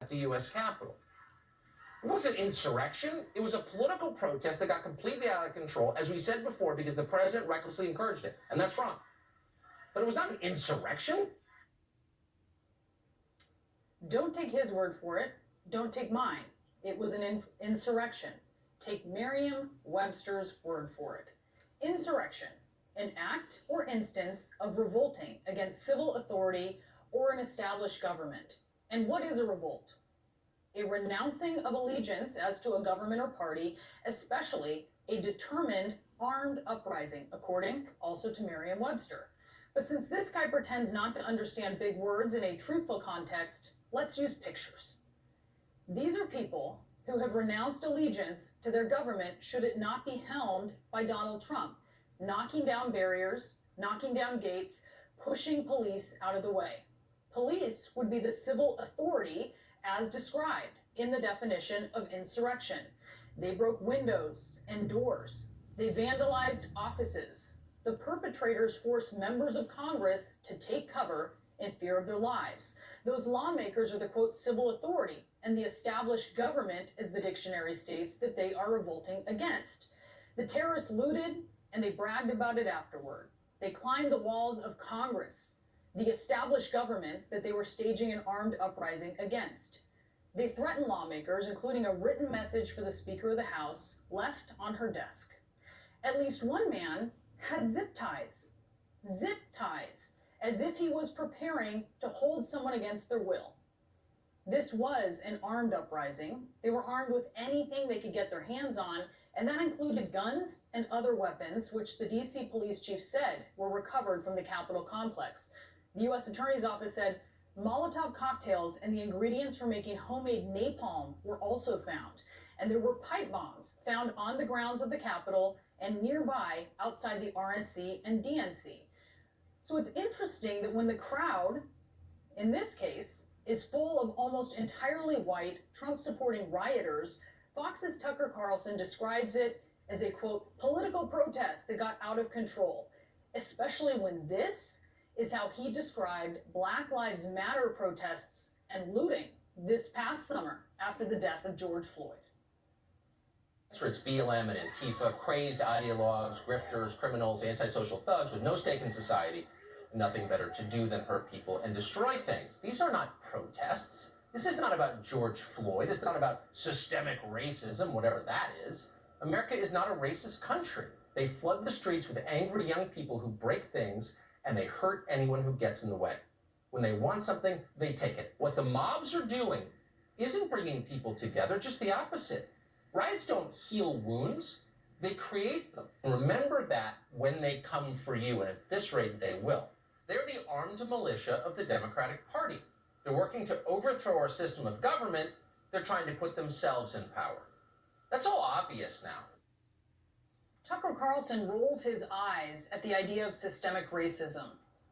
at the U.S. Capitol. It wasn't insurrection. It was a political protest that got completely out of control, as we said before, because the president recklessly encouraged it. And that's wrong. But it was not an insurrection. Don't take his word for it. Don't take mine. It was an insurrection. Take Merriam-Webster's word for it. Insurrection, an act or instance of revolting against civil authority or an established government. And what is a revolt? A renouncing of allegiance as to a government or party, especially a determined armed uprising, according also to Merriam-Webster. But since this guy pretends not to understand big words in a truthful context, let's use pictures. These are people who have renounced allegiance to their government should it not be helmed by Donald Trump, knocking down barriers, knocking down gates, pushing police out of the way. Police would be the civil authority as described in the definition of insurrection. They broke windows and doors. They vandalized offices. The perpetrators forced members of Congress to take cover in fear of their lives. Those lawmakers are the, quote, civil authority, and the established government, as the dictionary states, that they are revolting against. The terrorists looted, and they bragged about it afterward. They climbed the walls of Congress, the established government that they were staging an armed uprising against. They threatened lawmakers, including a written message for the Speaker of the House left on her desk. At least one man had zip ties, as if he was preparing to hold someone against their will. This was an armed uprising. They were armed with anything they could get their hands on, and that included guns and other weapons, which the DC police chief said were recovered from the Capitol complex. The U.S. Attorney's Office said Molotov cocktails and the ingredients for making homemade napalm were also found. And there were pipe bombs found on the grounds of the Capitol and nearby outside the RNC and DNC. So it's interesting that when the crowd, in this case, is full of almost entirely white, Trump-supporting rioters, Fox's Tucker Carlson describes it as a, quote, political protest that got out of control, especially when this is how he described Black Lives Matter protests and looting this past summer after the death of George Floyd. It's BLM and Antifa, crazed ideologues, grifters, criminals, antisocial thugs with no stake in society, nothing better to do than hurt people and destroy things. These are not protests. This is not about George Floyd. It's not about systemic racism, whatever that is. America is not a racist country. They flood the streets with angry young people who break things, and they hurt anyone who gets in the way. When they want something, they take it. What the mobs are doing isn't bringing people together, just the opposite. Riots don't heal wounds, they create them. And remember that when they come for you, and at this rate they will. They're the armed militia of the Democratic Party. They're working to overthrow our system of government. They're trying to put themselves in power. That's all obvious now. Tucker Carlson rolls his eyes at the idea of systemic racism,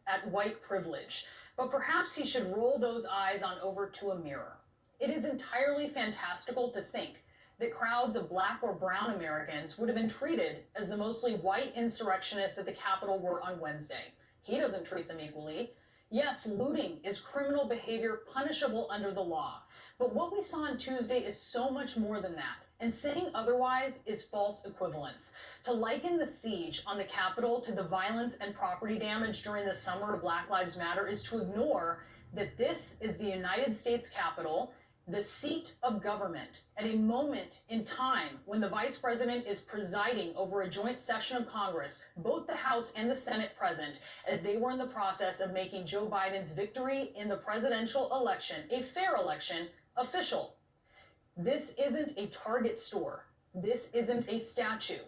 at white privilege, but perhaps he should roll those eyes on over to a mirror. It is entirely fantastical to think that crowds of Black or brown Americans would have been treated as the mostly white insurrectionists at the Capitol were on Wednesday. He doesn't treat them equally. Yes, looting is criminal behavior punishable under the law. But what we saw on Tuesday is so much more than that. And saying otherwise is false equivalence. To liken the siege on the Capitol to the violence and property damage during the summer of Black Lives Matter is to ignore that this is the United States Capitol, the seat of government, at a moment in time when the vice president is presiding over a joint session of Congress, both the House and the Senate present, as they were in the process of making Joe Biden's victory in the presidential election, a fair election, official. This isn't a Target store. This isn't a statue.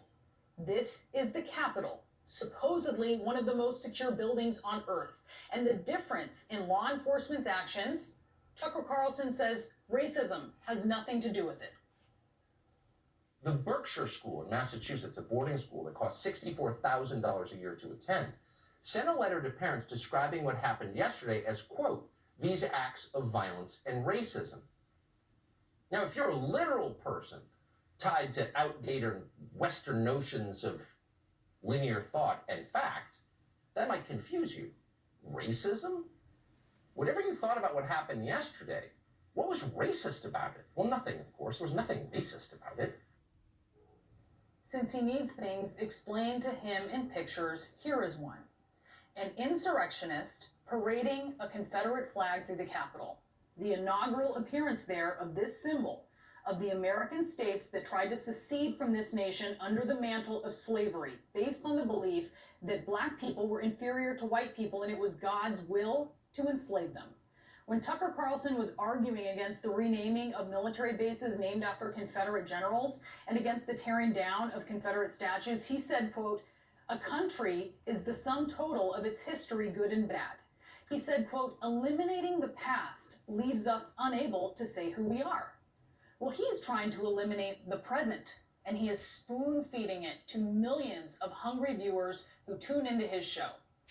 This is the Capitol, supposedly one of the most secure buildings on earth. And the difference in law enforcement's actions, Tucker Carlson says racism has nothing to do with it. The Berkshire School in Massachusetts, a boarding school that costs $64,000 a year to attend, sent a letter to parents describing what happened yesterday as, quote, these acts of violence and racism. Now, if you're a literal person tied to outdated Western notions of linear thought and fact, that might confuse you. Racism? Whatever you thought about what happened yesterday, What was racist about it? Well, nothing, of course. There was nothing racist about it. Since he needs things explained to him in pictures, here is one. An insurrectionist parading a Confederate flag through the Capitol. The inaugural appearance there of this symbol of the American states that tried to secede from this nation under the mantle of slavery, based on the belief that black people were inferior to white people and it was God's will to enslave them. When Tucker Carlson was arguing against the renaming of military bases named after Confederate generals and against the tearing down of Confederate statues, he said, quote, "A country is the sum total of its history, good and bad." He said, quote, "Eliminating the past leaves us unable to say who we are." Well, he's trying to eliminate the present, and he is spoon-feeding it to millions of hungry viewers who tune into his show.